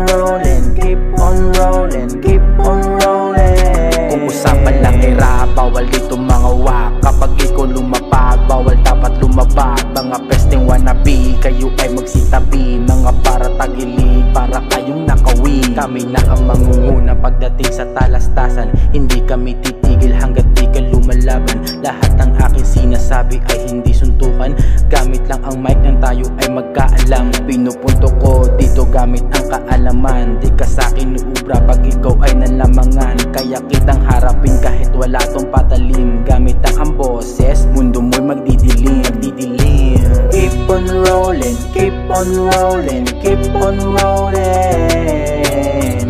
rolling, keep on rolling, keep on rolling. Kung usapan lang ay rap, bawal dito mga wak. Kapag ikaw lumapag, bawal dapat lumabag. Mga pesteng wannabe, kayo ay magsitabi. Mga para tagilig, para kayong nakawi. Kami na ang mangunguna pagdating sa talastasan. Hindi kami titigil hanggat di ka lumalaban. Lahat ng aking sinasabi ay hindi suntukan. Gamit lang ang mic nang tayo ay magkaalam. Pinupunto ko dito gamit ang kaalaman. Di ka sakin uubra pag ikaw ay nalamangan. Kaya kitang harapin kahit wala tong patalim. Gamit ang boses, mundo mo'y magdidilim. Keep on rolling, keep on rolling, keep on rolling.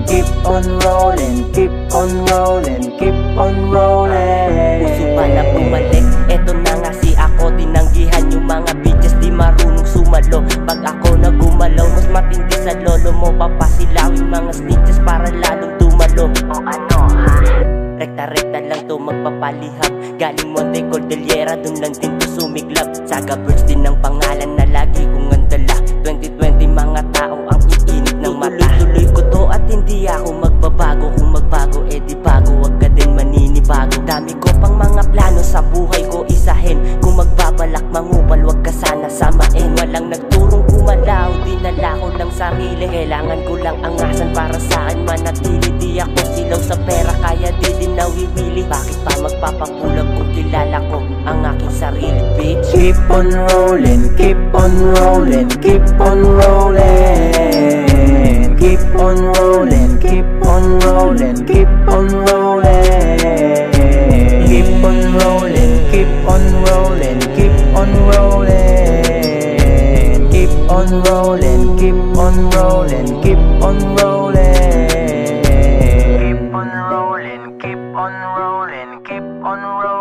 Keep on rolling, keep on rolling, keep on rolling. Puso pala bumalik, eto na nga si ako. Tinanggihan yung mga bitches di marunong sumalo. Pag ako na gumalaw, mas matindi sa lolo mo. Papasilawin mga snitches para lalong dumalo. O ano ha? Rekta-rekta lang to magpapalihap. Galing Monte Cordillera, dun lang din to sumiglap. Saga Birds din ang pangalan na lagi kong andala. 2020 mga tao ang iinit ng mata. Tuloy-tuloy ko to at hindi ako magbabago. Kung magbago di bago, wag ka din maninibago. Dami ko pang mga plano sa buhay ko isahin. Kung magbabalak mangupal, wag ka sana samain. Walang nagturong gumalaw, dinala ko lang sarili. Kailangan ko lang angasan para saan manatili. Di ako silaw sa pera, kaya di din nawiwili. Bakit pa magpapakulang kung kilala ko ang aking sarili, bitch? Keep on rolling, keep on rolling, keep on rolling. Keep on rolling, keep on rolling, keep on rolling. Keep on rolling, keep on rolling, keep on rolling. Keep on rolling, keep on rolling, keep on rolling. Keep on rolling, keep on rolling, keep on rolling.